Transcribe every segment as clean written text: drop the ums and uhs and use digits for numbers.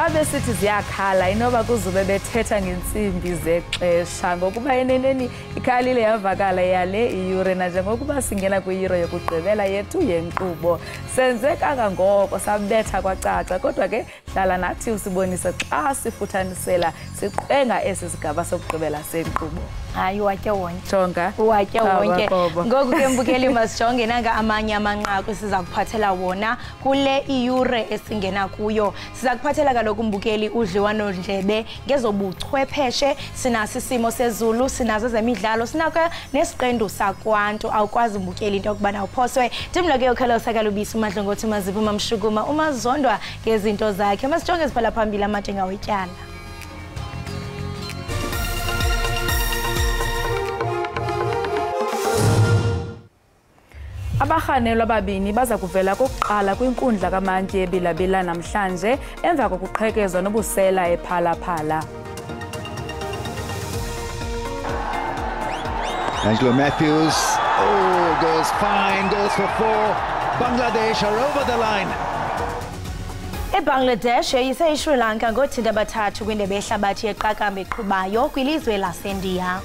xa besithi ziyakhala inoba kuzube bethetha ngentsimbi zexesha ngokuba eneneni ikhalile yavakala yale iyure nanjengokuba singena kwiyure yokugqibela yethu yenkqubo senze kangangoko sabetha kwacaca kodwa ke hlala nathi usibonise xa sifuthanisela siqenga esi sigaba sokugqibela senkqubo. Hayi watye wonke. Jonga. Watye wonke. Ngoku ke mbukeli masijonge nanga amanye amanqaku siza kuphathela wona kule iyure esingena kuyo. Siza kuphathela kaloku mbukeli udliwano ndlebe ngezobuchwepheshe, sinasi isimo sezulu, sinazo zemidlalo, sinako nesiqendu sakwantu. Awukwazi mbukeli into yokubana uphoswe. Ndimlo ke ukhalo sakalubisi uMadlongothi Mazibu Mamshukuma umazondwa ngezinto zakhe. Masijonge siphala phambili amatenga wetyala. Abarhanelwa ababini baza kuvela kokuqala kwinkundla kamantyi yeBila-Bila namhlanje emva kokuqhekezwa nobusela ePhala-Phala. Angelo Matthews, goes fine, goes for 4. Bangladesh are over the line. eBangladesh yayise iSri Lanka ngothinta bathathu kwindebe yehlabathi yeqakamba eqhubayo kwilizwe laseNdiya.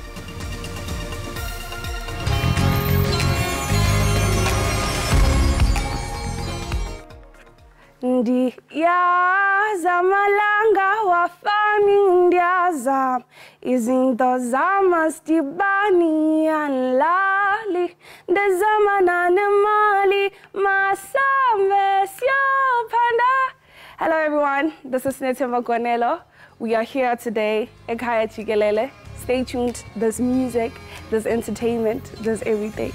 Ndiyaza malanga wafani ndiyaza izinto zamasdibani anlali ndezamana nemali masambe siyopanda. Hello everyone, this is Netemba Gwanelo. We are here today, Ekhaya Jikelele. Stay tuned, there's music, there's entertainment, there's everything.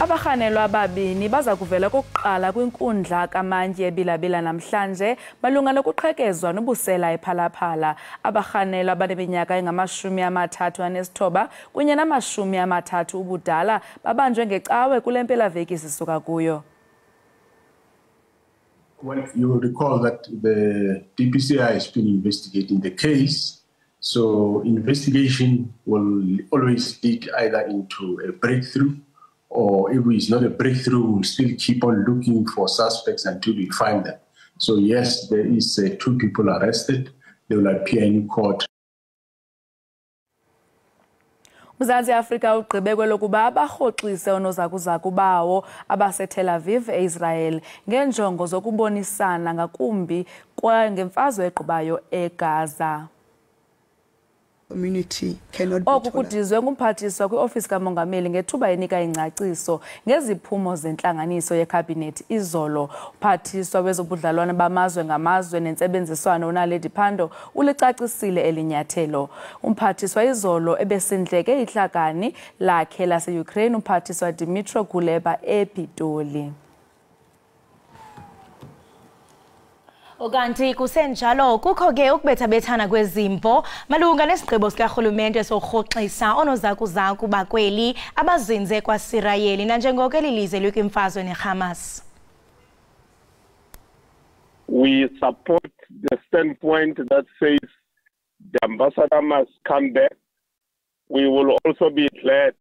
Abarhanelwa ababini baza kuvela kokuqala kwinkundla kamantyi yeBila-Bila namhlanje malunga nokuqhekezwa nobusela ePhala-Phala. Abarhanelwa abaneminyaka engama-39 kunye nama-30 ubudala babanjwe ngecawe kule mpelaveki sisuka kuyo. Well, you will recall that the DPCI has been investigating the case. So investigation will always lead either into a breakthrough, or if it's not a breakthrough, we'll still keep on looking for suspects until we find them. So yes, there is 2 people arrested. They will appear in court. uMzantsi Afrika ugqibe kwelokuba abarhoxise oonozakuzaku bawo abaseTel Aviv eIsrael ngeenjongo zokubonisana ngakumbi ngemfazwe egqubayo eGaza. Oku kudizwe ngumphathiswa kwiofisi kamongameli ngethuba enika ingcaciso ngeziphumo zentlanganiso yekhabhinethi izolo. Umphathiswa wezobudlelwane bamazwe ngamazwe nentsebenziswano uNaledi Pandor ulicacisile elinyathelo. Umphathiswa izolo ebesindleke ihlakani lakhe lase-Ukraine umphathiswa Dmytro Kuleba ePitoli. Okanti kusenjalo kukho ke ukubethabethana kwezimvo malunga nesigqibo sikarhulumente sokurhoxisa oonozakuzaku bakweli abazinze kwaSirayeli nanjengoko elilizwe likwimfazwe neHamas. We support the standpoint that says the ambassador must come back. We will also be glad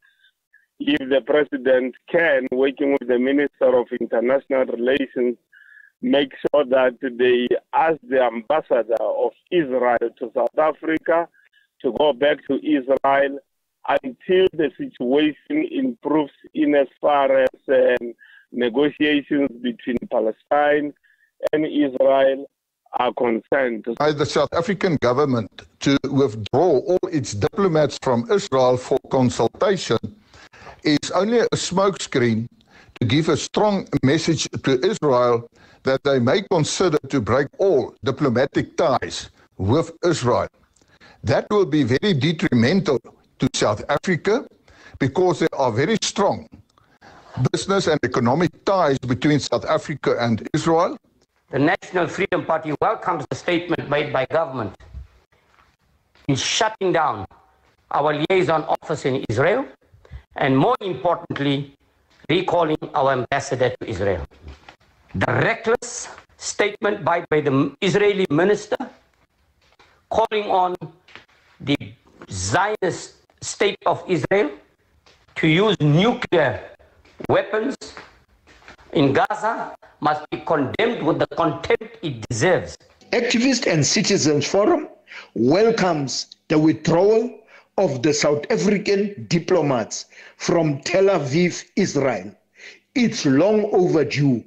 if the president can, working with the Minister of International Relations, make sure that they ask the ambassador of Israel to South Africa to go back to Israel until the situation improves in as far as negotiations between Palestine and Israel are concerned. By the South African government to withdraw all its diplomats from Israel for consultation is only a smokescreen to give a strong message to Israel that they may consider to break all diplomatic ties with Israel. That will be very detrimental to South Africa because there are very strong business and economic ties between South Africa and Israel. The National Freedom Party welcomes the statement made by government in shutting down our liaison office in Israel and, more importantly, recalling our ambassador to Israel. The reckless statement by the Israeli minister calling on the Zionist state of Israel to use nuclear weapons in Gaza must be condemned with the contempt it deserves. Activist and Citizens Forum welcomes the withdrawal of the South African diplomats from Tel Aviv, Israel. It's long overdue.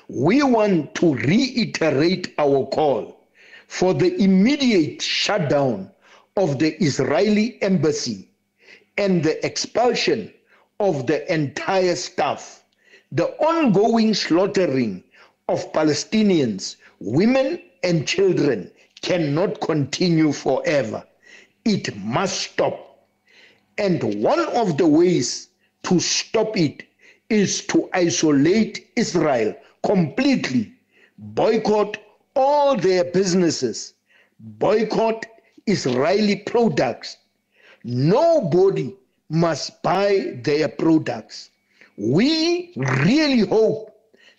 We want to reiterate our call for the immediate shutdown of the Israeli embassy and the expulsion of the entire staff. The ongoing slaughtering of Palestinians, women and children cannot continue forever. It must stop. And one of the ways to stop it is to isolate Israel completely, boycott all their businesses, boycott Israeli products. Nobody must buy their products. We really hope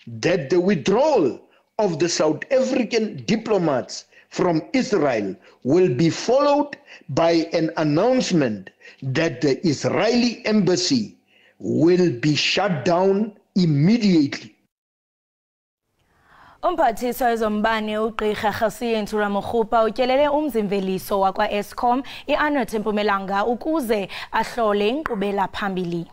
that the withdrawal of the South African diplomats from Israel will be followed by an announcement that the Israeli embassy will be shut down immediately. Umphathiswa wezombane ugqirha Ekhaya Ramokgopa utyelele umzimveliso wakwa Eskom iAnot Mpumelanga ukuze ahlole inkqubela phambili.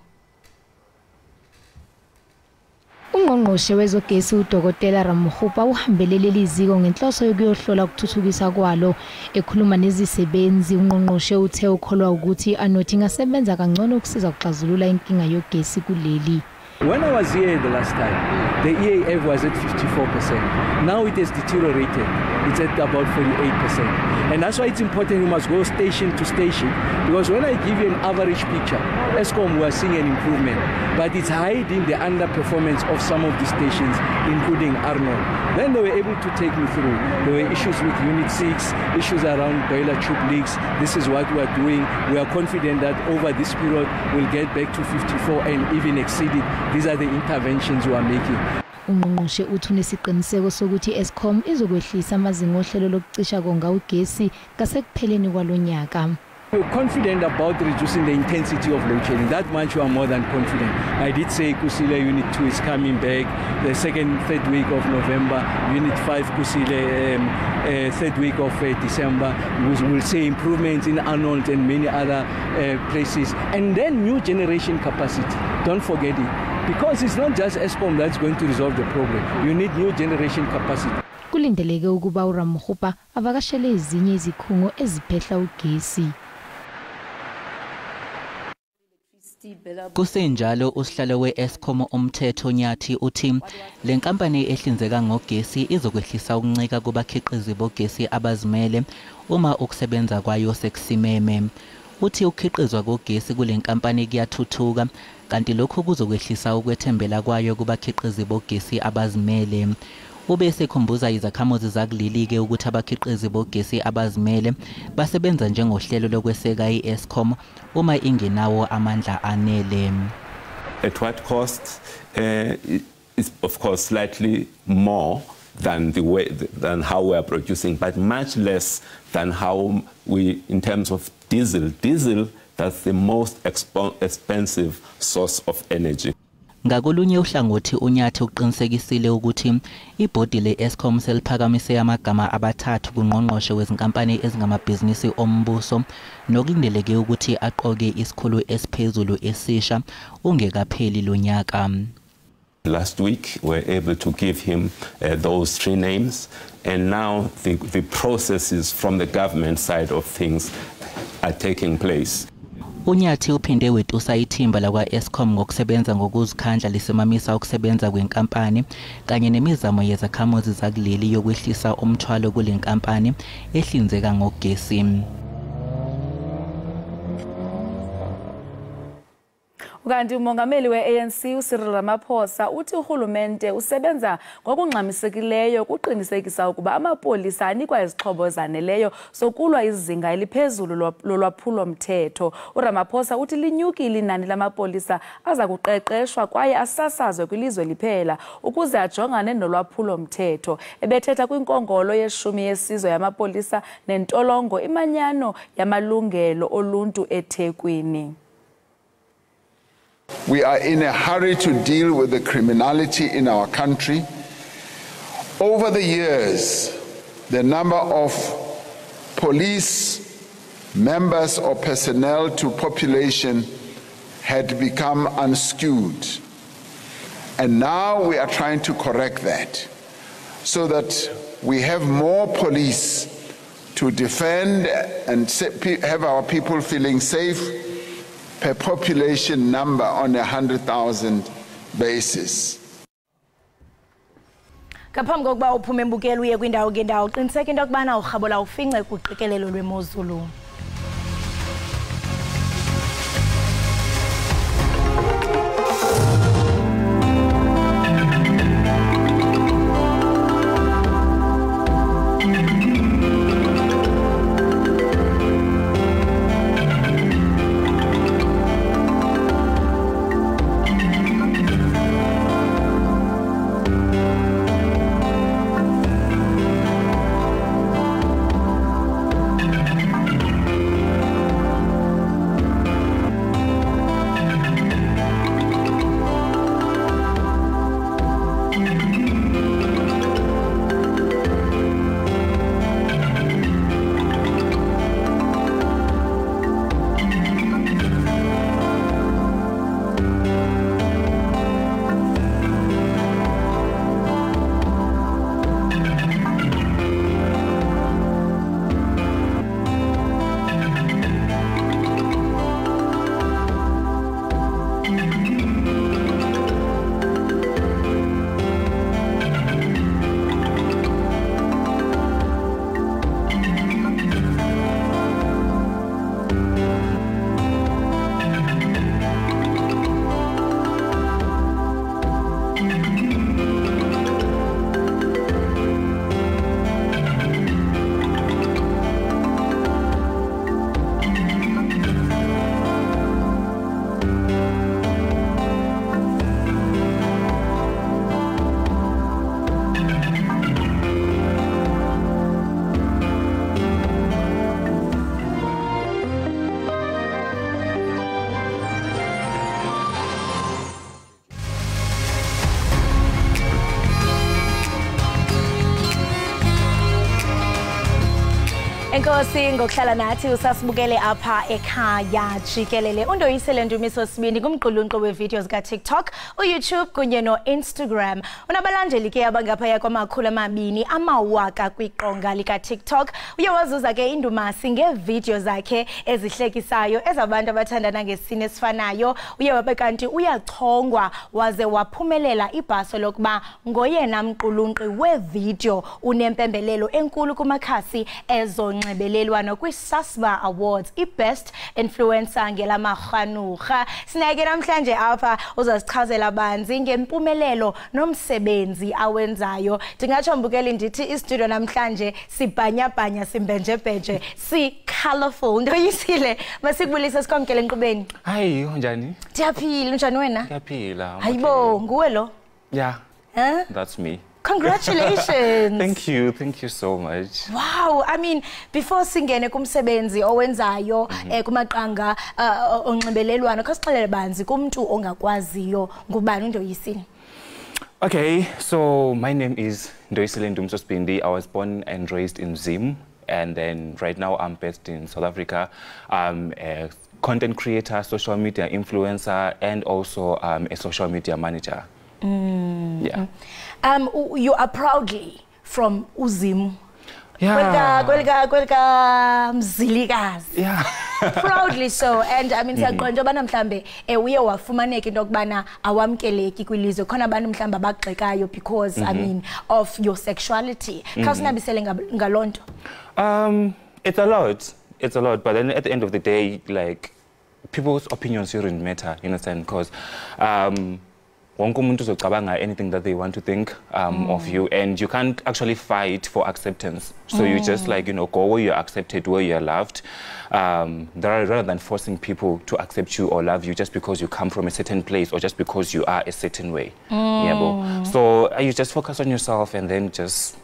Ungqongqoshe wezogesi uDokotela Ramokgopa uhambelele liziko ngenhloso yokuyohlola ukuthuthukisa kwalo. Ekhuluma nezisebenzi ungqongqoshe uthe ukholwa ukuthi iAnot ingasebenza kangcono ukusiza ukuxazulula inkinga yogesi kuleli. When I was here the last time, the EAF was at 54%. Now it has deteriorated. It's at about 48%. And that's why it's important you must go station to station. Because when I give you an average picture, Eskom was seeing an improvement. But it's hiding the underperformance of some of the stations, including Arnold. Then they were able to take me through. There were issues with Unit 6, issues around boiler tube leaks. This is what we are doing. We are confident that over this period, we'll get back to 54 and even exceed it. These are the interventions we are making. Ungqongqoshe uthi unesiqiniseko sokuthi Eskom izokwehlisa amazinga ohlelo lokucisha konga ugesi ngasekupheleni kwalonyaka. We're confident about reducing the intensity of load shedding. That much we are more than confident. I did say Kusile Unit 2 is coming back the third week of November. Unit 5 Kusile third week of December. We'll see improvements in Arnold and many other places. And then new generation capacity. Don't forget it. Because it's not just Eskom that's going to resolve the problem. You need new generation capacity. Kulindeleke ukuba uRamokgopa avakashele ezinye izikhungo eziphehla ugesi. Kusenjalo usihlalo we-Eskom umthetho Nyathi uthi le nkampani ehlinzeka ngogesi izokwehlisa ukuncika kubakhiqizi bogesi abazimele uma ukusebenza kwayo sekusimeme. Uthi ukhiqizwa kogesi kule nkampani kuyathuthuka kanti lokho kuzokwehlisa ukwethembela kwayo kubakhiqizi bogesi abazimele. Ubese khumbuza izakhamuzi zakulili-ke ukuthi abakhiqizi bogesi abazimele basebenza njengohlelo lokweseka iEskom uma ingenawo amandla anele. At what cost is of course slightly more than than how we are producing, but much less than how we, in terms of diesel. Diesel, that's the most expensive source of energy. Ngakolunye uhlangothi uNyathi uqinisekisile ukuthi ibhodi leEskom seliphakamise amagama abathathu kungqongqoshe wezinkampani ezingamabhizinisi ombuso nokulindeleke ukuthi aqoke isikhulu esiphezulu esisha ungekapheli lonyaka. Last week we were able to give him those three names, and now the processes from the government side of things are taking place. Unyathi uphinde wetusa ithimba lakwa-Eskom ngokusebenza ngokuzikhandla lisemamisa ukusebenza kwenkampani kanye nemizamo yezakhamuzi zakuleli yokwehlisa umthwalo kule nkampani ehlinzeka ngogesi. Ukanti umongameli we-ANC uCyril Ramaphosa uthi uhulumente usebenza ngokungxamisekileyo ukuqinisekisa ukuba amapolisa anikwa izixhobo zaneleyo sokulwa izinga eliphezulu lolwaphulo mthetho. uRamaphosa uthi linyukile inani lamapolisa aza kuqeqeshwa kwaye asasazwe kwilizwe liphela ukuze ajongane nolwaphulo mthetho. Ebethetha kwinkongolo ye-10 yesizwe yamapolisa nentolongo imanyano yamalungelo oluntu eThekwini. The 2026 SABC Award goes to Officer Jikelele, who has been awarded the National Police Service Award for his outstanding service. The award is we are in a hurry to deal with the criminality in our country. Over the years, the number of police members or personnel to population had become unskewed. And now we are trying to correct that so that we have more police to defend and have our people feeling safe per population number on a 100,000 basis. Ngaphambi kokuba uphume embukelo uye kwindawo ngendawo qiniseka into yokubana urhabola ufince kuqikelelo lwemozulu. Enkosi ngokuhlala nathi usasibukele apha ekhaya Jikelele. Undoyisele Ndumiso Sibini kumqulunqo wevideos ka-TikTok, uYouTube kunye no-Instagram. Unabalandeli ke abangaphaya kwama200,000 amawaka kwiqonga lika-TikTok. Uye wazuza ke indumasi ngeevideo zakhe ezihlekisayo ezabantu abathandana ngesini esifanayo. Uye wabe kanti uyachongwa waze waphumelela ibhaso lokuba ngoyena mqulunqi wevideo unempembelelo enkulu kumakhasi ezonxibelelwano kwi-SASBA Awards, i-Best Influencer ngelamarhanuha. Sinake namhlanje apha uzasichazela banzi ngempumelelo nomsebenzi awenzayo. Ndingatsho mbukeli ndithi istudio namhlanje sibhanyabhanya simbenjebheje si-colorful. Ndoyisile masikubulise sikwamkele enkqubeni. Hayi, unjani? Ndiyaphila, unjani wena? Ndiyaphila. Hayibo, nguwe lo? Yeah. Huh? That's me. Congratulations. Thank you so much. Wow, I mean, before singene kumsebenzi owenzayo kumaqanga onxibelelwano, khosixelele banzi kumntu ongakwaziyo ngubani uNdoyisile? Okay, so my name is Ndoyisile Ndumiso Sibini. I was born and raised in Zim, and then right now I'm based in South Africa. I'm a content creator, social media influencer, and also a social media manager. Yeah. You are proudly from Uzim. Yeah. Kwelika mzilikazi. Yeah. Proudly so. And I mean, siyaqonda ubana mhlambe uye wafumaneka into yokubana awamkeleki kwilizwe khona abantu mhlambe abagxekayo because I mean of your sexuality. Khawusinabisele ngalonto. It's a lot, but then at the end of the day, like, people's opinions shouldn't matter, you understand? Because anything that they want to think of you, and you can't actually fight for acceptance. So you just, like, you know, go where you're accepted, where you're loved, rather than forcing people to accept you or love you just because you come from a certain place or just because you are a certain way. Yeah, so you just focus on yourself and then just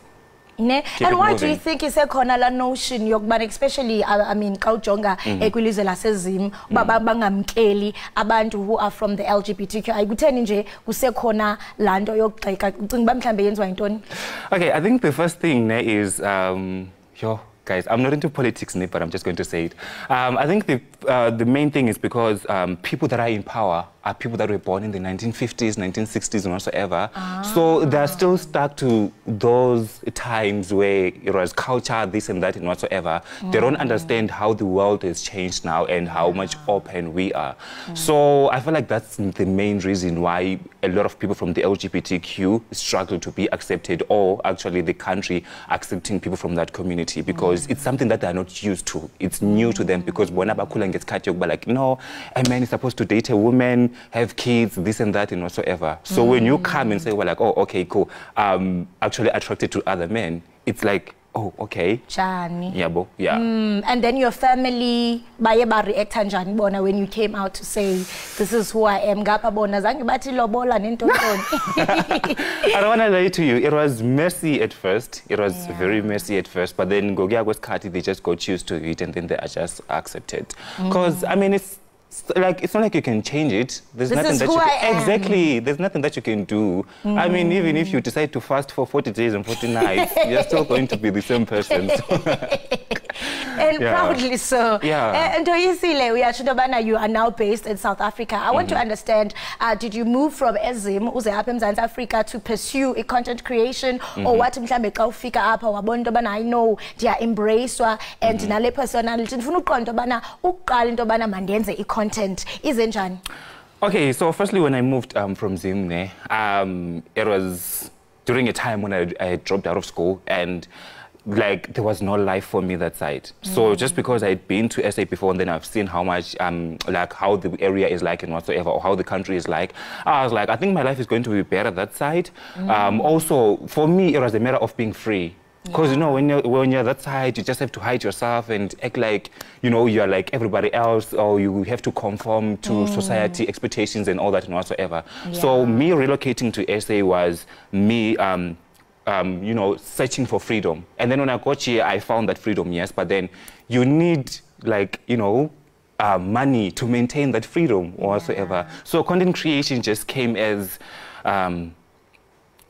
And why do you think isekhona la notion yokubana, especially I mean kawujonga ekwilizwe lasezim bangamkeli abantu who are from the LGBTQI, kutheni nje kusekhona lanto yokugxeka, ucinga mhlambe yenziwa yintoni? Okay, I think the first thing is guys, I'm not into politics, but I'm just going to say it. I think the main thing is because people that are in power are people that were born in the 1950s, 1960s, and whatsoever. So they're still stuck to those times where it was culture, this and that, and whatsoever. They don't understand how the world has changed now and how much open we are. So I feel like that's the main reason why a lot of people from the LGBTQ struggle to be accepted, or actually the country accepting people from that community, because it's something that they're not used to. It's new to them, because when Abakula gets cut, but like, no, a man is supposed to date a woman, have kids, this and that, and whatsoever. So when you come and say, well, like, oh, okay, cool, actually attracted to other men, it's like, oh, okay. Chani. Yeah, bo, yeah. And then your family, baye ba react njani bona when you came out to say, this is who I am, ngapha bona zange bathi lobola nentontoni. I don't want to lie to you, it was messy at first. It was very messy at first, but then Gogia Kati, they just got used to it, and then they are just accepted. Because, I mean, it's not like you can change it. There's nothing that you can, exactly. There's nothing that you can do. I mean, even if you decide to fast for 40 days and 40 nights, you're still going to be the same person. And proudly so. Yeah. And you are now based in South Africa. I want to understand, did you move from Ezim, uze apha eMzantsi Africa, to pursue a content creation, or what mhlambe xa ufika apha wabona into yobana I know ndiya embracewa and nale personality ndifuna uqonda into yobana uqala into yobana mandenze i-content ize njani? Okay, so firstly, when I moved from Zimne, it was during a time when I dropped out of school, and like there was no life for me that side. So just because I'd been to SA before, and then I've seen how much like how the area is like and whatsoever, or how the country is like, I was like, I think my life is going to be better that side. Also, for me, it was a matter of being free. Because, you know, when you're that side, you just have to hide yourself and act like, you know, you're like everybody else, or you have to conform to society expectations and all that and whatsoever. So me relocating to SA was me, you know, searching for freedom. And then when I got here, I found that freedom, yes, but then you need, like, you know, money to maintain that freedom or whatsoever. So content creation just came as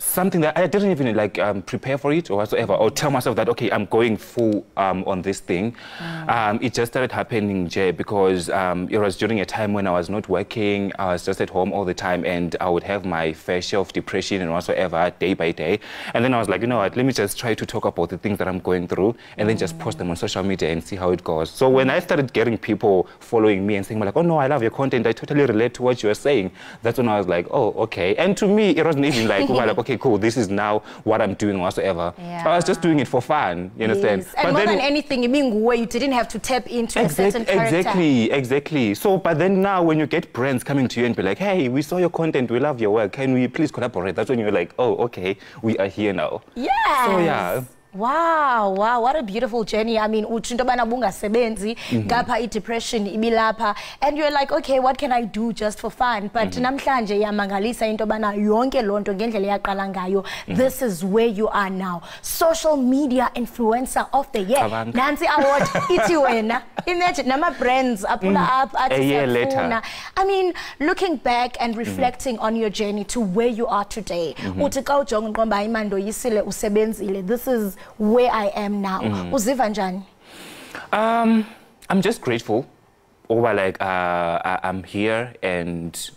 something that I didn't even like prepare for it or whatsoever, or tell myself that, okay, I'm going full on this thing. It just started happening, Jay, because it was during a time when I was not working. I was just at home all the time, and I would have my fair share of depression and whatsoever day by day. And then I was like, you know what, let me just try to talk about the things that I'm going through, and then just post them on social media and see how it goes. So when I started getting people following me and saying like, oh no, I love your content, I totally relate to what you're saying, that's when I was like, oh, okay. And to me, it wasn't even like, well, like, okay, cool, this is now what I'm doing whatsoever. I was just doing it for fun, you understand? And but more than anything, you didn't have to tap into a certain character. Exactly. So, but then now when you get brands coming to you and be like, hey, we saw your content, we love your work, can we please collaborate? That's when you're like, oh, okay, we are here now. Yes. So, yeah. Wow, what a beautiful journey. I mean, uchintobana bunga sebenzi, gapa depression ibilapa, and you're like, okay, what can I do just for fun? But namhlanje yamangalisa intobana yonke lonto ngendlela yaqala ngayo. This is where you are now. Social media influencer of the year. Nancy Award iti wena. Imagine nama brands apula up a year later. I mean, looking back and reflecting on your journey to where you are today. Uthi ka ujonga ngomba imando yisile usebenzile. This is where I am now. Uziva njani? I'm just grateful over like I'm here, and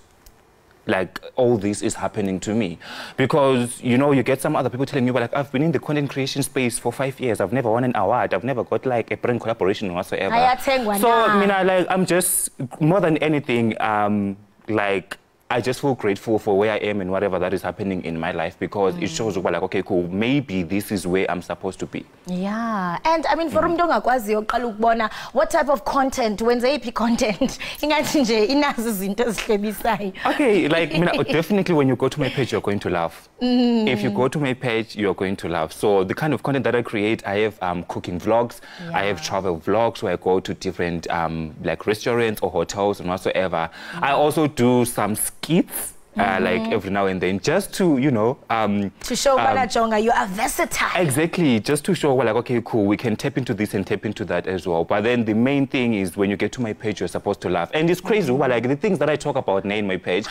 like all this is happening to me, because you know you get some other people telling you, like, I've been in the content creation space for 5 years, I've never won an award, I've never got like a brand collaboration whatsoever. So I mean, I'm just more than anything like I just feel grateful for where I am and whatever that is happening in my life, because it shows like, okay, cool, maybe this is where I'm supposed to be. Yeah, and I mean, for what type of content, when they content, okay, like definitely when you go to my page, you're going to laugh. If you go to my page, you're going to laugh. So the kind of content that I create, I have cooking vlogs, I have travel vlogs where I go to different like restaurants or hotels and whatsoever. I also do some skits like every now and then, just to, you know, to show Jonga, you are versatile. Exactly, just to show, well, like, okay, cool, we can tap into this and tap into that as well. But then the main thing is when you get to my page, you're supposed to laugh. And it's crazy, well, like the things that I talk about now in my page,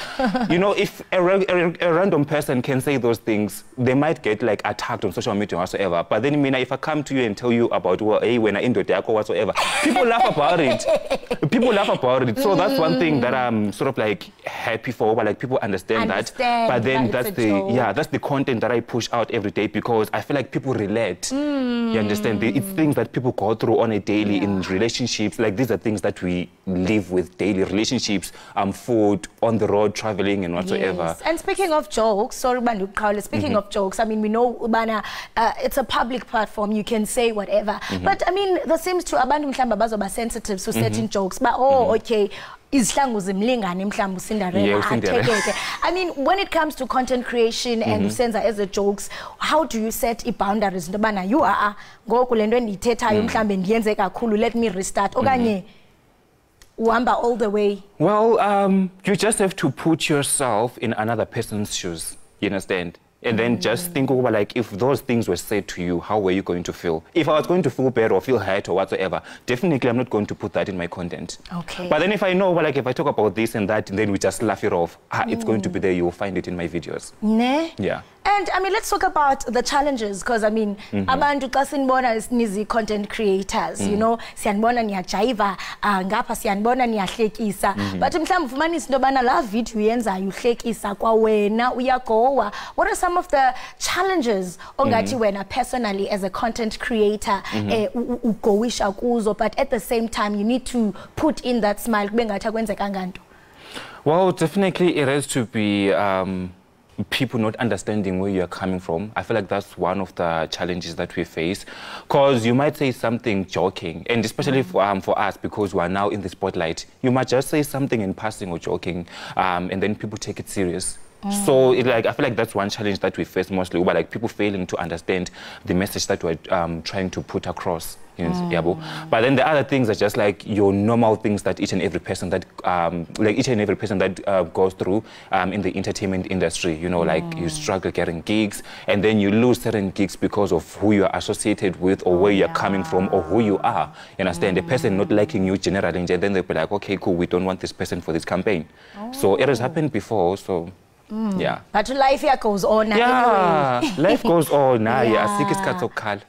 you know, if a random person can say those things, they might get like attacked on social media or whatsoever. But then, I mean, if I come to you and tell you about, well, hey, when I end the or whatsoever, people laugh about it. People laugh about it. So that's one thing that I'm sort of like happy for, but like people understand that. But then that's the content that I push out every day, because I feel like people relate. You understand? It's things that people go through on a daily in relationships. Like these are things that we live with daily, relationships, food, on the road, traveling and whatsoever. Yes. And speaking of jokes, speaking of jokes, I mean, we know it's a public platform, you can say whatever. But I mean, there seems to abantu mhlamba bazoba sensitive to certain jokes. But okay, I mean, when it comes to content creation and Usenza as a jokes, how do you set boundaries? You are let me restart. All the way. Well, you just have to put yourself in another person's shoes. You understand? And then just think over, like, if those things were said to you, how were you going to feel? If I was going to feel bad or feel hurt or whatsoever, definitely I'm not going to put that in my content. Okay. But then if I know, well, like, if I talk about this and that, then we just laugh it off. It's going to be there. You will find it in my videos. Ne? Yeah. And I mean, let's talk about the challenges, because I mean, abantu xa sinibona nizi content creators, you know, siyanibona niyajayiva, ngapha siyanibona niyahlekisa. But mhlawumbe ufumanisa into yobana la video yenzayo uhlekisa kwa wena uyagowa. What are some of the challenges ongathi wena personally as a content creator ugowisha kuzo, but at the same time you need to put in that smile kube ngathi akwenzeka nganto? Well, definitely it has to be people not understanding where you're coming from. I feel like that's one of the challenges that we face, because you might say something joking, and especially for us, because we are now in the spotlight, you might just say something in passing or joking, and then people take it serious. So I feel like that's one challenge that we face mostly, but like people failing to understand the message that we're trying to put across. But then the other things are just like your normal things that each and every person that goes through in the entertainment industry. You know, like you struggle getting gigs, and then you lose certain gigs because of who you are associated with, or where you're coming from, or who you are. You understand? The person not liking you generally, and then they'll be like, okay, cool, we don't want this person for this campaign. So it has happened before. So. Yeah. But life here goes on now. Yeah, anyway. Life goes on now. Yeah,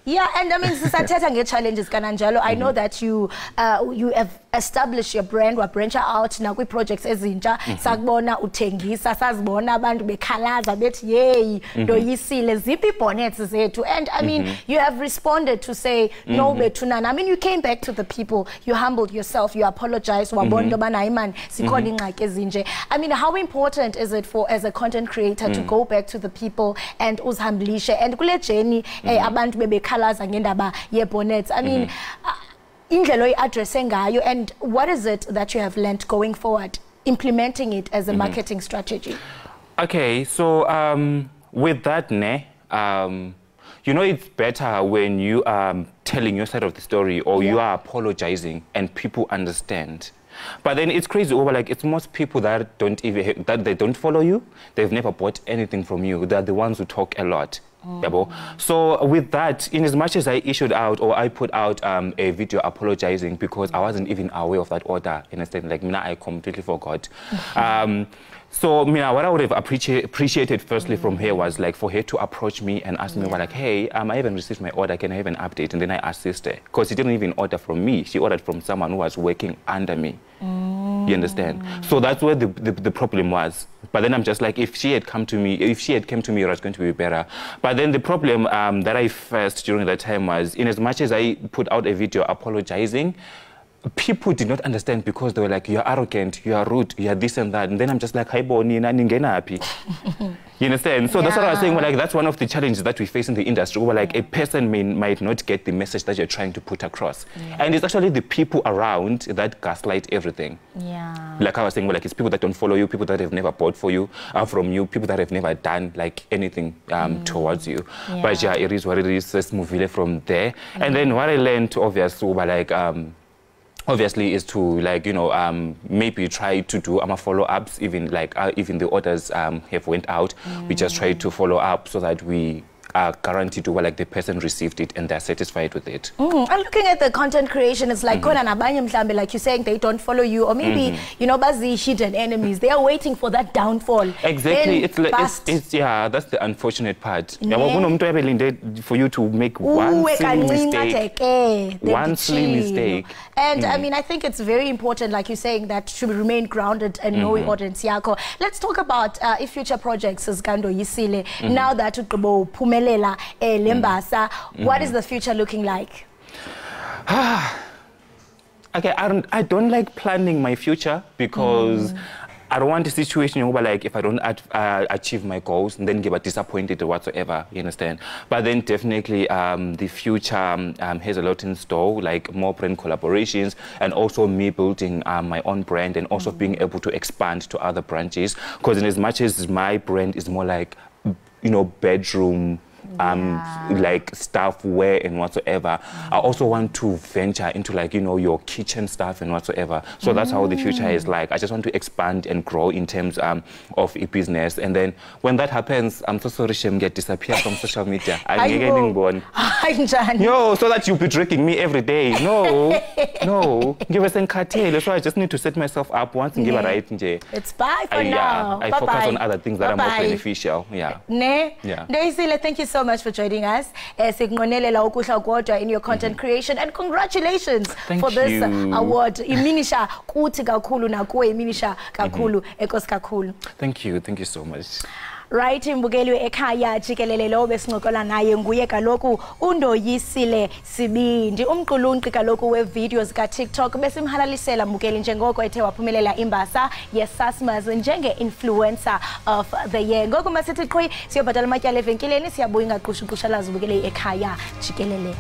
yeah, and I mean, sisathetha challenges kananjalo. I know that you have established your brand, wa branch out na kwi projects ezintsha. Sakubona uthengisa, sazibona abantu bekhalaza bethi yey doyisile ziphi bonnets zethu. And I mean, you have responded to say no bethunana. I mean, you came back to the people, you humbled yourself, you apologized, wabona bana iman sikhona ingxaki ezinje. I mean, how important is it for as a content creator to go back to the people and uzihamblishe and kule journey abantu bebekhalaza ngendaba ye bonnets? I mean, indlela oyi-addresse ngayo, and what is it that you have learned going forward, implementing it as a marketing strategy? Okay, so with that, you know, it's better when you are telling your side of the story, or you are apologizing and people understand. But then it's crazy over, like, it's most people that they don't follow you, they've never bought anything from you, they're the ones who talk a lot. So with that, in as much as I issued out, or I put out a video apologizing, because I wasn't even aware of that order, in a sense, like, I completely forgot. So, what I would have appreciated firstly from her was, like, for her to approach me and ask me, well, like, hey, I haven't received my order, can I have an update? And then I assist her, because she didn't even order from me, she ordered from someone who was working under me. You understand? So that's where the problem was. But then I'm just like, if she had come to me, it was going to be better. But then the problem that I faced during that time was, in as much as I put out a video apologizing, people did not understand, because they were like, you're arrogant, you are rude, you are this and that. And then I'm just like, hi, Boni, ningena happy. You understand? So that's what I was saying. Well, like, that's one of the challenges that we face in the industry, where, like, a person might not get the message that you're trying to put across. And it's actually the people around that gaslight everything. Like I was saying, well, like, it's people that don't follow you, people that have never bought from you, people that have never done, like, anything towards you. But yeah, it is what it is. Let's move from there. And then what I learned, obviously, like, obviously is to like, you know, maybe try to do follow-ups, even like even the orders have went out. We just try to follow up so that we are guaranteed to like the person received it and they're satisfied with it. And looking at the content creation, it's like like you're saying, they don't follow you, or maybe you know, bazi hidden enemies. They are waiting for that downfall. Exactly, it's like it's yeah, that's the unfortunate part. For you to make one silly mistake. And I mean, I think it's very important, like you're saying, that to remain grounded and know your audience yako. Let's talk about future projects as Gando Yisile. Now that Pumelela Lembasa, what is the future looking like? Okay, I don't like planning my future because I don't want a situation where, like, if I don't achieve my goals, and then get disappointed or whatsoever, you understand? But then definitely the future has a lot in store, like more brand collaborations, and also me building my own brand, and also being able to expand to other branches. Because in as much as my brand is more like, you know, bedroom, like stuff, wear and whatsoever, I also want to venture into, like, you know, your kitchen stuff and whatsoever. So that's how the future is like. I just want to expand and grow in terms of a business. And then when that happens, I'm so sorry Shem get disappear from social media. Yo, so that you'll be drinking me every day. No, give us a cartel. So I just need to set myself up once and give a right. It's bye for now. I focus on other things that are more beneficial. Thank you so much for joining us. In your content creation, and congratulations for this award. Thank you so much. Right, Mbukeli Ekhaya Jikelele lo besincokola naye nguye kaloku uNdoyisile Sibindi, umqulunqi kaloku we-videos ka-TikTok. Besimhalalisela Mbukeli njengoko ethe waphumelela imbasa ye-SASMAS njenge-influencer of the year. Ngoku masithi qhwi siyobhatala amatyala evenkileni, siyabuya ingaqushuqushalazi Mbukeli Ekhaya Jikelele.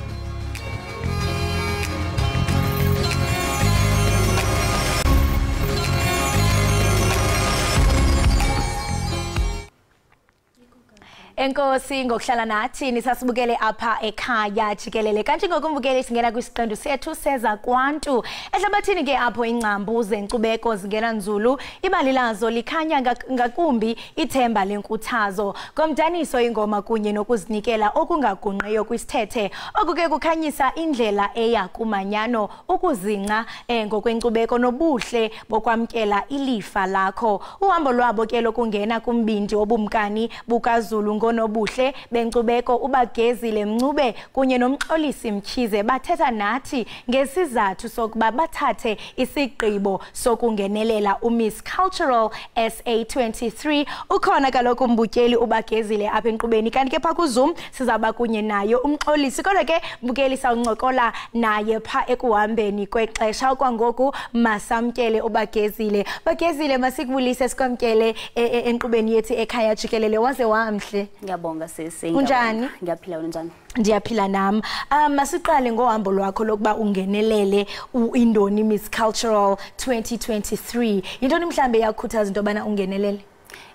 Enkosi ngokuhlala nathi nisasibukele apha ekhaya Jikelele. Kanti ngokumbukeli singena kwisiqendu sethu seza kwantu. Ehlabathini ke apho ingcambu zenkcubeko zingena nzulu, ibali lazo likhanya ngakumbi ithemba lenkuthazo. Komdaniso ingoma kunye nokuzinikela okungagungqiyo kwisithethe. Okuke kukhanyisa indlela eya kumanyano, ukuzinca ngokwenkcubeko nobuhle bokwamkela ilifa lakho. Uhambo lwabo ke lokungena kumbindi obumkani bukaZulu ngonobuhle benkcubeko ubagezile Mncube kunye nomxolisi Mkhize bathetha nathi ngesizathu sokuba bathathe isigqibo sokungenelela uMiss Cultural SA23. Ukhona kaloku Mbukeli ubagezile apha enkqubeni, kanti ke pha kuZoom sizaba kunye nayo umxolisi. Kodwa ke Mbukeli sawuncokola naye pha ekuhambeni kwexesha. Kwangoku masamkele ubagezile. Bagezile masikubulise sikwamkele enkqubeni yethu ekhaya Jikelele. Waze wamhle. Ngiyabonga sisi. Unjani? Ngiyaphila wena njani? Ndiyaphila nami. Masiqale ngohambo lwakho lokuba ungenelele uIndoni Miss Cultural 2023. Yintoni mhlambe yakhuthaza into bana ungenelele?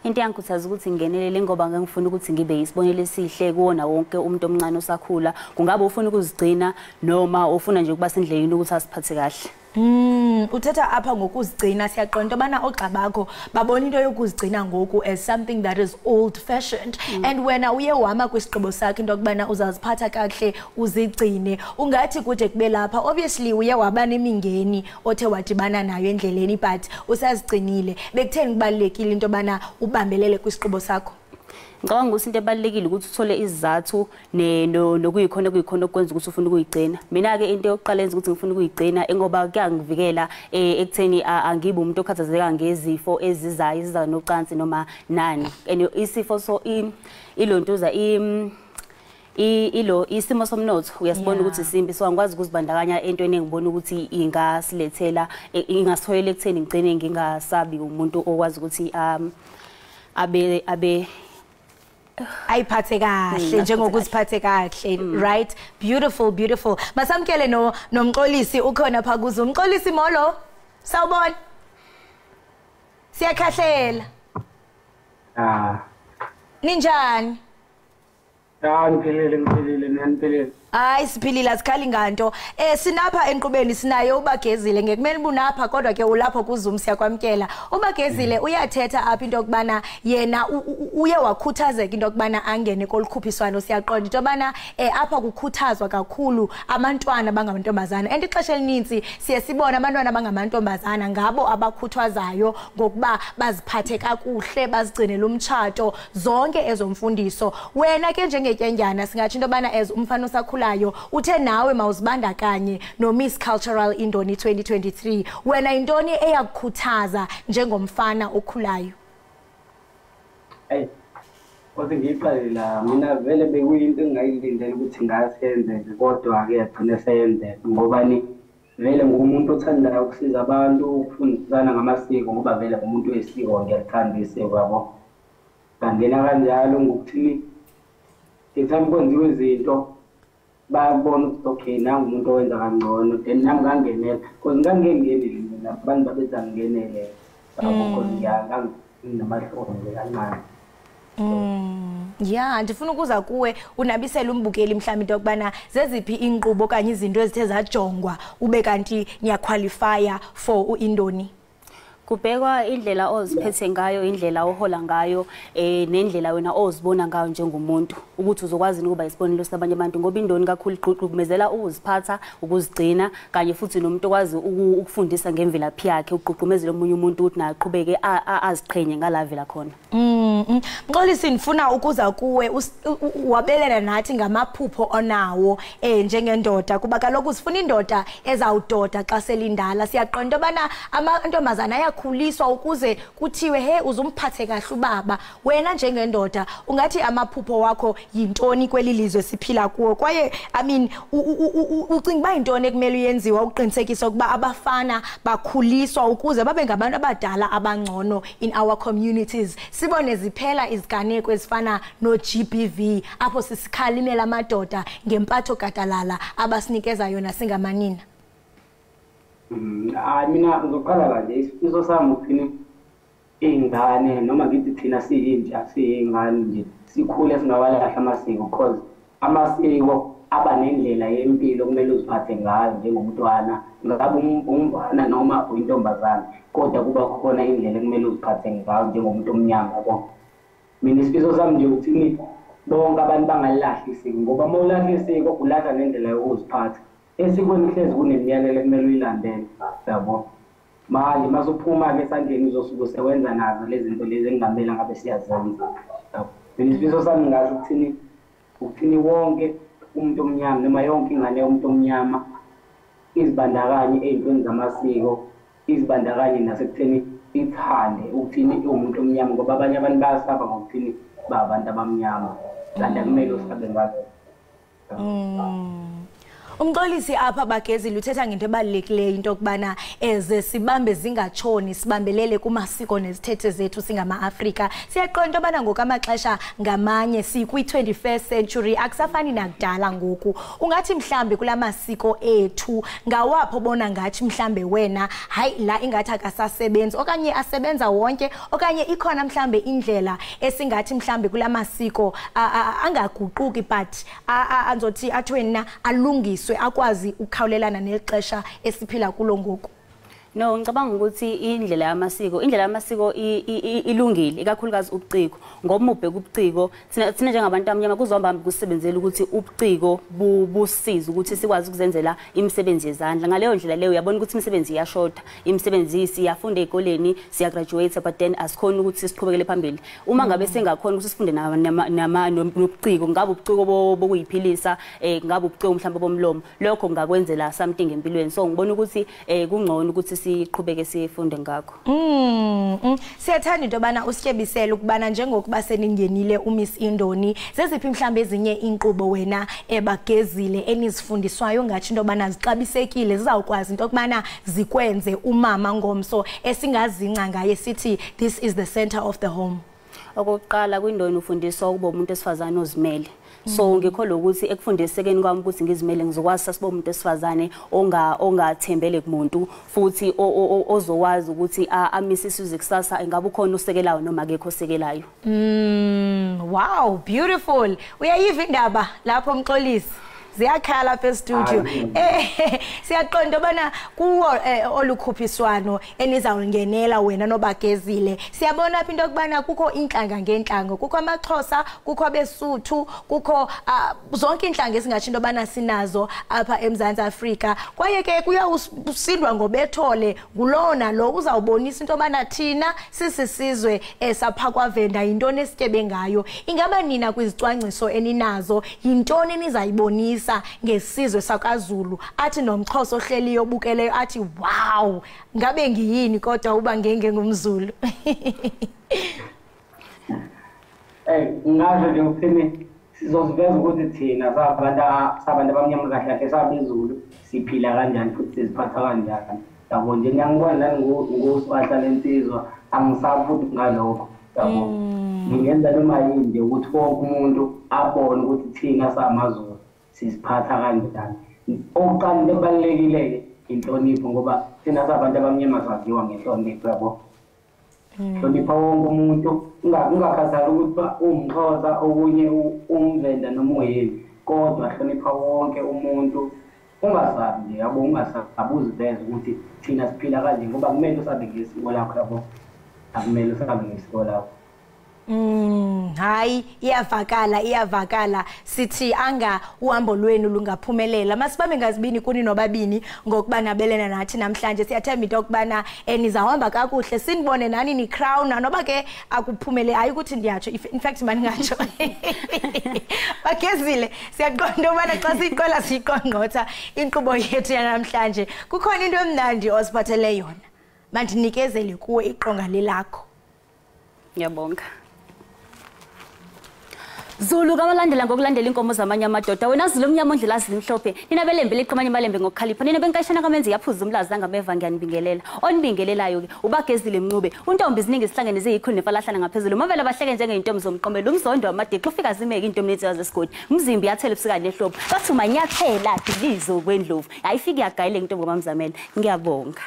Into yangikhuthaza ukuthi ngingenelele ngoba ngangifuna ukuthi ngibe isibonelo esihle kuwona wonke umuntu omncane osakhula. Kungabe ufuna ukuzigcina noma ufuna nje ukuba sendleleni ukuthi asiphathe kahle? Uthetha apha ngokuzigcina, siyaqonda into bana ogxa bakho babona into yokuzigcina ngoku as something that is old fashioned. And wena uye wama kwisigqibo sakhe into kubana uzaziphatha kahle uzigcine. Ungathi kude kube lapha, obviously uye waba nemingeni othe wadibana nayo endleleni, but usazigcinile. Bekutheni kubalekile into bana ubambelele kwisigqibo sakho? Ngicabanga ukuthi into ebalekile ukuthi uthole izizathu nokuyikhona ukwenza ukuthi ufuna ukuyigcina. Mina ke into yokuqala enza ukuthi ngifuna ukuyigcina ngoba kuyangivikela ekutheni angibe umuntu okhathazeka ngezifo eziza nocansi noma nani. And isifo so ilontuza isimo somnotho uyasibona ukuthi isimbi, so angikwazi ukuzibandakanya entweni engibona ukuthi ingasilethela ingasitholela ekutheni ngigcine ngingasabi umuntu okwazi ukuthi abe ayiphathe kahle njengokuziphathe kahle. Right, beautiful. Masamkele nomxolisi ukhona pha kuzo. Umxolisi molo, sawubona, siyakhahlela. Ninjani? Ngiphilile, naniphelele. Hayi siphilile sikhali nganto. Sinapha enqubeni sinayo uBagezile ngekumele bunapha kodwa ke ulapho kuZoom siyakwamkela. uBagezile uyathetha apha into okubana yena uye wakhuthazeka into okubana angene kolukhuphiswano siyaqonda into obana apha kukhuthazwa kakhulu abantwana bangamantombazana. And ixesha elinintsi siye sibona abantwana bangamantombazana ngabo abakhuthwazayo ngokuba baziphathe kakuhle bazigcinele umtshato zonke ezomfundiso. Wena ke njengetyendyana singathi into obana as umfana usakhulayo uthe nawe mawuzibandakanye no Miss Cultural Indoni 2023 wena intoni eyakukhuthaza njengomfana okhulayo? Kodwa ngiqalela mina vele bekuyinto engayilindele ukuthi ngasenze kodwa ke yagcina seyenzeka ngoba ni vele ngumuntu othandayo ukusiza abantu ukufundisana ngamasiko ngoba vele ngumuntu wesiko ngiyalithanda isiko yabo. Kangena kanjalo ngokuthi ngithanda ukwenziwa izinto babona ukuthi okay nangu umuntu owenza kangcono then nami ngangenela because ngangengenile mina abantu babetha ngingenele akukho nginamahloni kancane. Yeah, ndifuna ukuza kuwe unabisela umbukeli mhlawumbe into okubana zeziphi inqubo kanye izinto ezithe zajongwa ube kanti niyaqualifya for uIndoni. Kubhekwa indlela oziphethe ngayo, indlela ohola ngayo, nendlela wena ozibona ngayo njengomuntu ukuthi uzokwazi ukuba isibonelo sabanye abantu ngoba indoni kakhulu iqhuqhumezela ukuziphatha, ukuzigcina kanye futhi nomuntu okwazi ukufundisa ngemvelaphi yakhe, uqhuqhumezela omunye umuntu ukuthi naye aqhubeke aziqhenye ngalavela khona. Mxolisi ndifuna ukuza kuwe wabelana nathi ngamaphupho onawo njengendoda kuba kaloku sifuna indoda ezawudoda xa selindala. Siyaqonda obana amantombazana ayakhuliswa ukuze kuthiwe he uzumphathe kahle ubaba. Wena njengendoda ungathi amaphupho wakho yintoni kweli lizwe siphila kuwo kwaye I mean ucinga ba intoni ekumele uyenziwa uqinisekisa ukuba abafana bakhuliswa ukuze babe ngabantu abadala abangcono in our communities. Sibone ziphela iziganeko ezifana no GBV apho sisikhalimela amadoda ngempatho gadalala abasinikeza yona singamanina. Mina ngizoqala kanje isifiso sami ukuthini ingane noma ngithi thina siyintsha siyingane nje sikhule singawalahla amasiko because amasiko aba nendlela yempilo kumele uziphathe ngayo njengomntwana ngabe umfana noma uyintombazana kodwa kuba khona indlela kumele uziphathe ngayo njengomuntu omnyama yabo. Mina isifiso sami nje ukuthi bonke abantu bangalahli isiko ngoba mawulahla isiko ulahla nendlela yokuziphatha. Esikweni hlezi kunemiyalelo kumele uyilandele yabo. Manje masophuma ke esandleni uzosuke usewenza nazo lezi zinto lezi engamela ngabe siyazenza. Mina isifiso sami ngasho ukuthini wonke umuntu omnyama noma yonke ingane yomuntu omnyama izibandakanye ezintweni zamasiko, izibandakanye nasekutheni ithande ukuthini umuntu omnyama ngoba abanye abantu bayasaba ngokuthini babantu abamnyama kanti kumele usabe ngazo. Umxolisi apha Bagezile uthetha ngento ebalulekileyo into okubana eze sibambe zingatshoni sibambelele kumasiko nezithethe zethu singama-Afrika. Siyaqonda obana ngokamaxesha ngamanye sikwi-21st century akusafani nakudala ngoku. Ungathi mhlambe kula masiko ethu ngawapho bona ngathi mhlambe wena hayi la ingathi akasasebenzi okanye asebenza wonke okanye ikhona mhlambe indlela esingathi mhlambe kula masiko angaguquki but anzothi athwena alungiswe akwazi ukukhawulelana nexesha esiphila kulo ngoku. No, ngicabanga ukuthi indlela yamasiko ilungile ikakhulukazi ubuciko ngoba ubheka ubuciko thina njengabantu abamnyama kuzohamba kusebenzela ukuthi ubuciko busize ukuthi sikwazi ukuzenzela imisebenzi yezandla. Ngaleyo ndlela leyo uyabona ukuthi imisebenzi iyashoda, imisebenzi siyafunda ezikoleni siyagraduate but then asikhona ukuthi siqhubekele phambili. Uma ngabe sengakhona ukuthi sifunde nobuciko ngabe ubuciko bokuyiphilisa ngabe ubuciko mhlawumbe bomlomo lokho ngakwenzela something empilweni. So ngibona ukuthi kungcono ukuthi siqhubeke sifunde ngakho. Siyathanda into bana usityebisela ukubana njengokuba seningenile uMiss Indoni zeziphi mhlambe ezinye inkqubo wena Bagezile enizifundiswayo ngathi into bana zixabisekile zizawukwazi into kubana zikwenze umama ngomso esingazinca ngaye sithi this is the center of the home. Okokuqala kwindoni ufundiswa ukuba umuntu esifazane ozimele. So ngikholwa ukuthi ekufundisekeni kwami ukuthi ngizimele ngizokwazi sasibo umuntu esifazane ongathembele kumuntu futhi ozowazi ukuthi amise isizwe kusasa ingabe ukhona usekelayo noma akekho osekelayo. Wow, beautiful. Uyayiva indaba lapho Mxolisi. ziyakhaya lapha e-studio. Siyaqonda bana kuwo olukhuphiswano enizawungenela wena noBagezile. Siyabona apha into yokubana kukho inhlanga ngenhlanga, kukho amaXhosa, kukho abeSuthu, kukho zonke inhlanga esingatsho into yobana sinazo apha eMzantsi Afrika. Kwaye ke kuyawusindwa ngobethole ngulona lo uzawubonisa into yobana thina sisisizwe esapha kwaVenda yintoni esityebe ngayo. Ingaba nina kwizicwangciso eninazo yintoni enizayibonisa ngesizwe sakwaZulu athi nomXhosa ohleliyo obukeleyo athi wow ngabe ngiyini kodwa uba ngenge ngumZulu. Ngasho nje ukuthini sizoziveza ukuthi thina sabantu abamnyama kahle kahle sabeZulu siphila kanjani futhi siziphatha kanjani. Yabo nje ngiyangibona nani ngosiphatha lensizwa angisafuthi ngalokho. Yabo ngingenza noma yini nje ukuthi wonke umuntu abone ukuthi thina samaZulu siziphatha kanjani. Oqala lebalekile inhlonipho ngoba thina sabantu abamnyama saziwa ngenhlonipho yabo. Hlonipha wonke umuntu ungakhathali ukuthi umXhosa okunye umVenda noma uyini kodwa hlonipha wonke umuntu. Ungasabi nje yabo ungasabuziveza ukuthi thina siphila kanje ngoba kumele usabe ngesiko lakho yabo. Akumele usabe ngesiko lakho. Hayi iyavakala sithi anga uhambo lwenu lungaphumelela masibambe ngazibini kuni nobabini ngokuba nabelena nathi namhlanje siyathemba into okubana nizahamba kakuhle sinibone nani ni crown noba ke akuphumele hayi ukuthi ndiyatsho in fact mani ngatsho Bagezile siyaqonda ubana xa siqola siqongqotha inkqubo yethu yanamhlanje kukhona into emnandi osiphathele yona mandinikezele kuwe iqonga lelakho. Ngiyabonga. Zulu kabalandela ngokulandela inkomo zamanye amadoda wena Zulu omnyama ondlela azimhlophe nina belembe liqhamanye malembe ngokukhalipha nina benkashana kamenzi yaphuza umlazi angameva ngiyanibingelela onibingelelayo ke uBagezile Mncube untombi ziningi isihlangene zeyikhulu nefalahlana ngaphezulu mavela bahleke njengeintombi zomqomelo umzondo wamadeqo ufika zimeke intombi nethu yazesigodi umzimbi yathela ebusuka nehlobo bathi manyathela dilizo kwendlovu ayifiki yagayile intombi ngomamzamela ngiyabonga.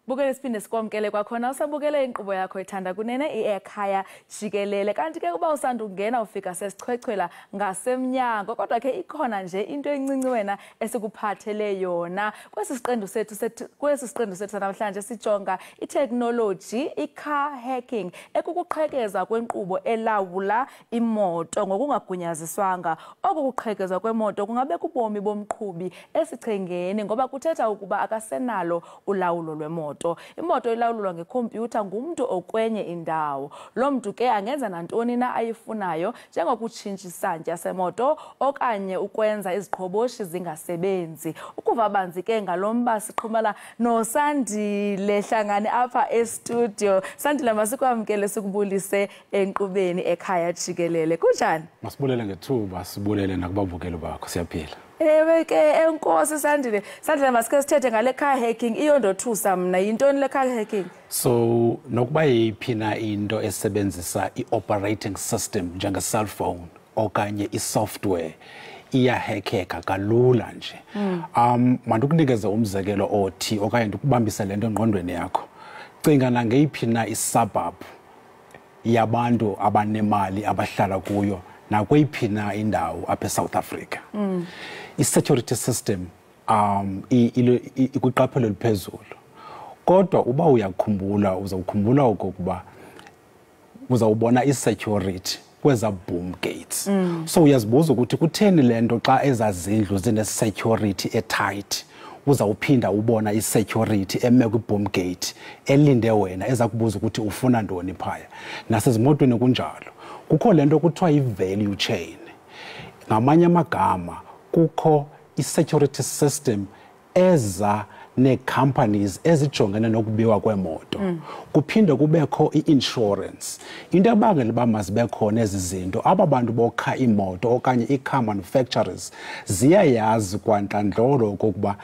Bukele siphinde sikwamkele kwakhona usabukele inkqubo yakho ethanda kunene Ekhaya Jikelele kanti ke kuba usanda ungena ufika sesichwechwela ngasemnyango kodwa ke ikhona nje into encinci wena esikuphathele yona kwesi siqendu sethu namhlanje sijonga itechnology car hacking ekukuqhekeza kwenkqubo elawula imoto ngokungagunyaziswanga okukuqhekeza kwemoto kungabe kubomi bomqhubi esichengeni ngoba kuthetha ukuba akasenalo ulawulo lwemoto. Imoto ilawulwa ngekhompyutha ngumuntu okwenye indawo. Lo muntu ke angenza nantoni na ayifunayo njengokutshintsha isantya semoto okanye ukwenza iziqhoboshi zingasebenzi. Ukuva banzi ke ngalomba siqhumela noSandile Hlangane apha e-studio. Sandile masikwamkele sikubulise enkqubeni Ekhaya Jikelele. Kunjani? Masibulele ngethuba sibulele nakubabukeli bakho siyaphila. Ewe ke enkosi Sandile masike sithethe ngale car hacking iyondothusa mina yintoni le car hacking? So nokuba yiphina into esebenzisa i-operating system njenge cellphone okanye i-software iyahackeka kalula nje. Mandikunikeze umzekelo othi okanye ndikubambise lento engqondweni yakho. Cinga nangeyiphina i-suburb yabantu abanemali abahlala kuyo nakweyiphina indawo apha eSouth Africa. I-security system ikwiqaphelo eliphezulu kodwa uba uyakhumbula uzawukhumbula okokuba uzawubona i-security kweza boom gates. So uyazibuza ukuthi kutheni lento xa ezazindlu zine-security etight uzawuphinda ubona i-security eme kwi-boom gate elinde wena eza kubuza ukuthi ufuna ntoni phaya. Nasezimotweni kunjalo kukho lento kuthiwa i-value chain. Ngamanye amagama kukho i-security system eza ne-companies ezijongene nokubiwa kwemoto. Kuphinde kubekho i-insurance. Into ebangela uba mazibe khona ezi zinto aba bantu bokha imoto okanye i-car manufacturers ziyayazi kwantlandlolo okokuba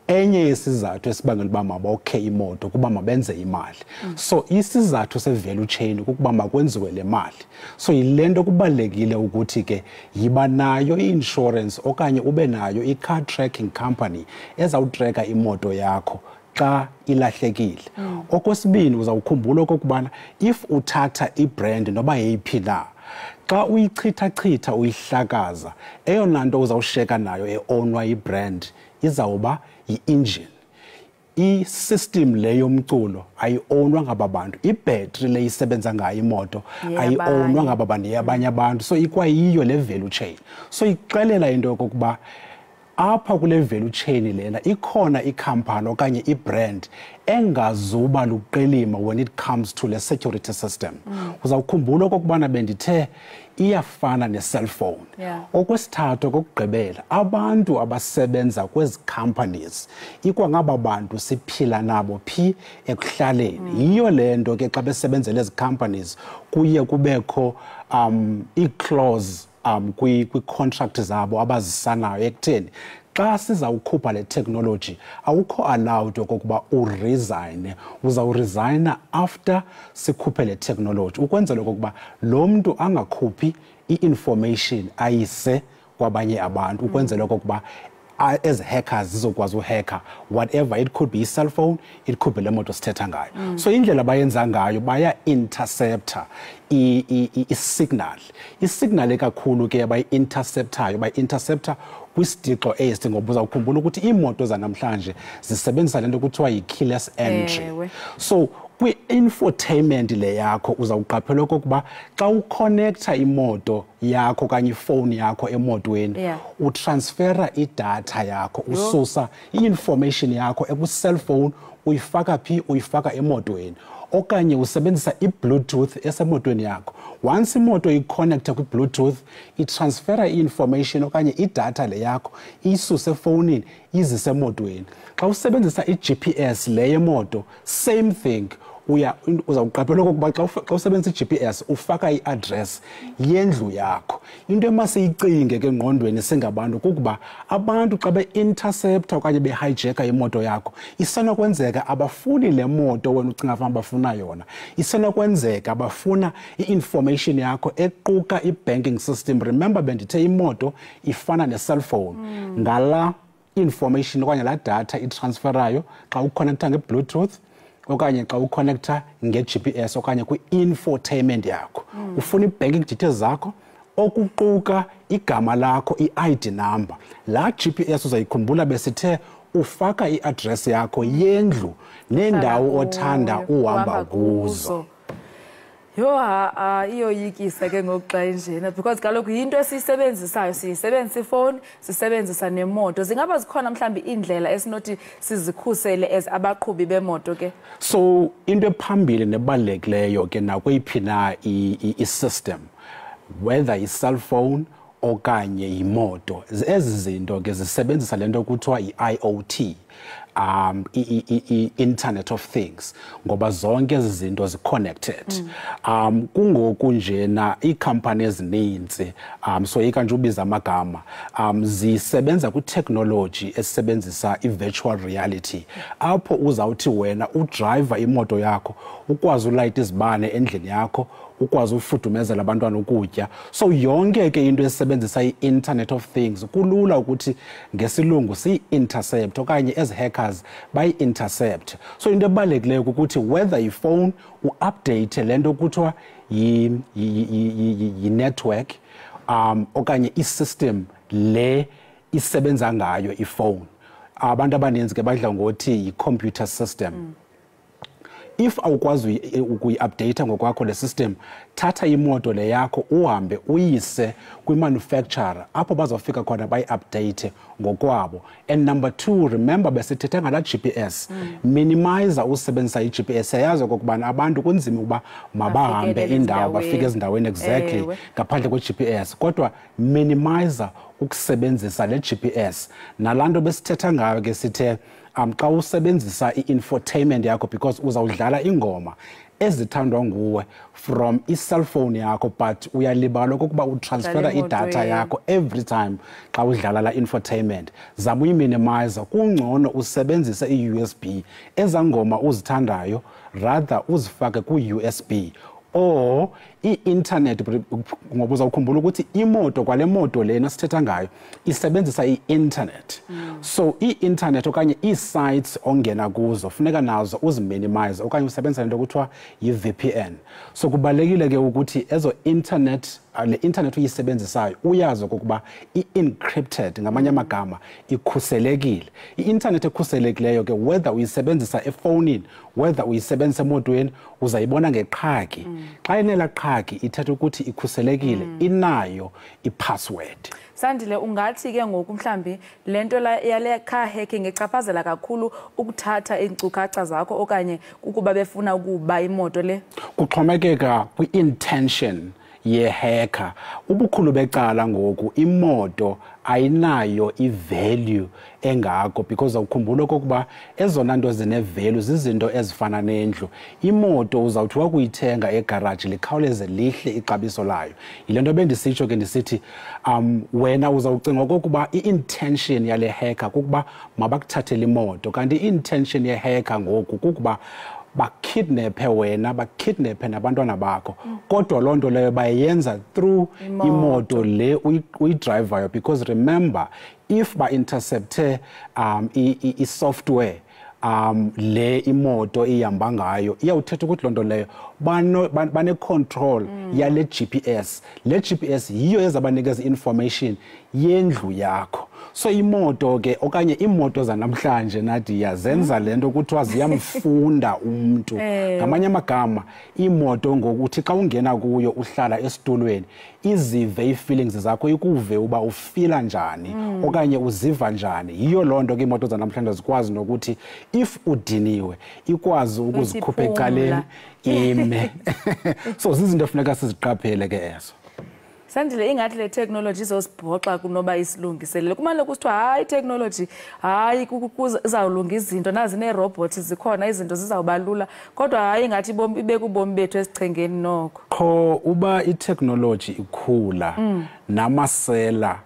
enye yesizathu esibangela uba mabokhe imoto kuba mabenze imali. So isizathu se-value chain kukuba makwenziwe le mali. So yile nto kubalulekile ukuthi ke yiba nayo i-insurance okanye ube nayo i-car tracking company ezawutreka imoto yakho xa ilahlekile. Okwesibini uzawukhumbula okokubana if uthatha ibrand noba yeyiphi na xa uyichitha uyihlakaza eyona nto uzawusheka nayo eownwa ibrand izawuba yi-engine. I-system le yomculo ayi-ownwa ngaba bantu, ibhetri le isebenza ngayo imoto ayi-ownwa ngaba bantu, yabanye abantu. So ikwayiyo le value chain. So ixelela into yokokuba apha kule value chain lena ikhona ikhampani okanye ibrand engazuba luqilima when it comes to le security system. Uzawukhumbula okokubana bendithe iyafana ne-cellphone. Okwesithathu okokugqibela abantu abasebenza kwezi companies ikwangaba bantu siphila nabo phi ekuhlaleni. Yiyo le nto ke xa besebenzela ezi companies kuye kubekho i-clause kwi-contract zabo abazisanayo ekutheni xa sizawukhupha le technology awukho allowed okokuba uresign, uzawuresigna after sikhuphe le technology ukwenzela okokuba lo mntu angakhuphi i-information ayise kwabanye abantu ukwenzela okokuba as hackers zizokwazi uhacka whatever, it could be a cell phone, it could be le moto sithetha ngayo. So indlela bayenza ngayo baya interceptor i-signal. I-signal ekakhulu ke bayi-interceptayo, bayi-interceptor kwisitixo esi ngoba uzawukhumbula ukuthi iimoto zanamhlanje zisebenzisa lento kuthiwa yi-keyless entry. So kwi-infotainment le yakho uzawuqaphela okokuba xa uconnecta imoto yakho kanye ifowuni yakho emotweni utransfera idatha yakho ususa i-information yakho ekwi-cellphone uyifaka phi, uyifaka emotweni okanye usebenzisa i-Bluetooth esemotweni yakho. Once imoto iconnecta kwi-Bluetooth itransfera i-information okanye idatha le yakho isuse efowunini izise emotweni. Xa usebenzisa i-GPS le yemoto same thing. Uzawuqaphela okokuba xa usebenzisa i-GPS ufaka i-address yendlu yakho. Into emasiyicinge ke engqondweni singabantu kukuba abantu xa be-intercepta okanye behijeka imoto yakho isenokwenzeka abafuni le moto wena ucinga fana bafuna yona, isenokwenzeka bafuna i-information yakho equka i-banking system. Remember bendithe imoto ifana ne-cellphone ngala information okanye la data itransferayo xa uconnecta nge-Bluetooth okanye xa uconnecta nge-GPS okanye kwi-infotainment yakho. Ufuna i-banking details zakho okuquka igama lakho, i-ID number. La GPS uzayikhumbula besithe ufaka i-address yakho yendlu nendawo othanda uhamba kuzo. Iyoyikisa ke ngokuxa enjena because kaloku yinto esiyisebenzisayo, siyisebenzisa ifowuni, sisebenzisa nemoto. Zingaba zikhona mhlambi indlela esinothi sizikhusele as abaqhubi bemoto ke? So into ephambili nebalulekileyo ke nakweyiphi na i-system, whether i-cell phone okanye imoto, ezi zinto ke zisebenzisa lento kuthiwa i-IoT, Internet of Things, ngoba zonke ezi zinto zi-connected. Kungoku njena iikhampani ezininzi soyika nje ubiza amagama zisebenza kwi-technology esebenzisa i-virtual reality apho uzawuthi wena udriver imoto yakho ukwazi ulayita izibane endlini yakho, ukwazi ufudumezela abantwana ukutya. So yonke ke into esebenzisa i-Internet of Things kulula ukuthi ngesilungu siyi-intercept okanye as hackers bayi-intercept. So into ebalulekileyo ukuthi whether ifone u-update lento kuthiwa yi-network okanye i-system le isebenza ngayo ifone. Abantu abaninzi ke badla ngothi yi-computer system. If awukwazi ukuyi-update ngokwakho le system, thatha imoto le yakho uhambe uyise kwi-manufacturer apho bazawufika khona bayi-update ngokwabo. And number 2, remember besithethe ngala GPS, minimize usebenzisa i-GPS. Yazi okokubana abantu kunzima ukuba mabahambe indawo bafike ezindaweni exactly ngaphandle kwe-GPS, kodwa minimize ukusebenzisa le GPS. Nalanto besithetha ngayo ke sithe xa usebenzisa i-infotainment yakho because uzawudlala ingoma ezithandwa nguwe from i-cellphone yakho but uyalibala okokuba utransfera idatha yakho every time xa udlala la infotainment. Zama uyiminimize, kungcono usebenzise i-USB ezangoma uzithandayo rather uzifake ku-USB or i-internet ngoba uzawukhumbula ukuthi imoto kwale moto lena sithetha ngayo isebenzisa i-internet. So i-internet okanye i-sites ongena kuzo funeka nazo uziminimize okanye usebenzisa into kuthiwa yi-VPN. So kubalekile ke ukuthi ezo internet le internet uyisebenzisayo uyazi okokuba i-encrypted ngamanye amagama ikhuselekile. I-internet ekhuselekileyo ke whether uyisebenzisa efonini whether uyisebenzisa emotweni uzayibona ngeqhagi. Xa inela qhagi ithetha ukuthi ikhuselekile inayo i-password. Sandile ungathi ke ngoku mhlambi lento yale car hacking echaphazela kakhulu ukuthatha iinkcukacha zakho okanye ukuba befuna ukuba imoto le? Kuxhomekeka kwi-intention ye-hacker. Ubukhulu becala ngoku imoto ayinayo i-value engako because awukhumbula okokuba ezona nto zine-value zizinto ezifana nendlu. Imoto uzawuthi wakuyithenga egaraji likhawuleze lihle ixabiso layo. Yile nto bendisitsho ke ndisithi wena uzawucinga okokuba i-intention yale hacker kukuba mabakuthathele imoto kanti i-intention ye-hacker ngoku kukuba bakidnaphe wena bakidnaphe nabantwana bakho kodwa loo nto leyo bayenza through imoto le uyidrivayo because remember if ba-intercepte i-software le imoto ihamba ngayo iyawuthetha ukuthi loo nto leyo bane-control yale GPS. Le GPS yiyo ezabanikeza information yendlu yakho. So imoto ke okanye imoto zanamhlanje Nadia zenza lento kuthiwa ziyamfunda umuntu. Ngamanye amagama imoto ngokuthi xa ungena kuyo uhlala esitulweni izive i-feelings zakho ikuve uba ufila njani okanye uziva njani. Yiyo loo nto ke imoto zanamhlanje zikwazi nokuthi if udiniwe ikwazi ukuzikhupha ecaleni ime. So zizinto efuneka siziqaphele ke ezo. Sandile ingathi le technology izosibhoxa kunoba isilungiselele. Kumele kusithiwa hayi technology hayi izawulunga izinto nazi nee-robots zikhona izinto zizawubalula kodwa hayi ingathi ibeka ubomi bethu esichengeni noko. Qho uba i-technology ikhula namasela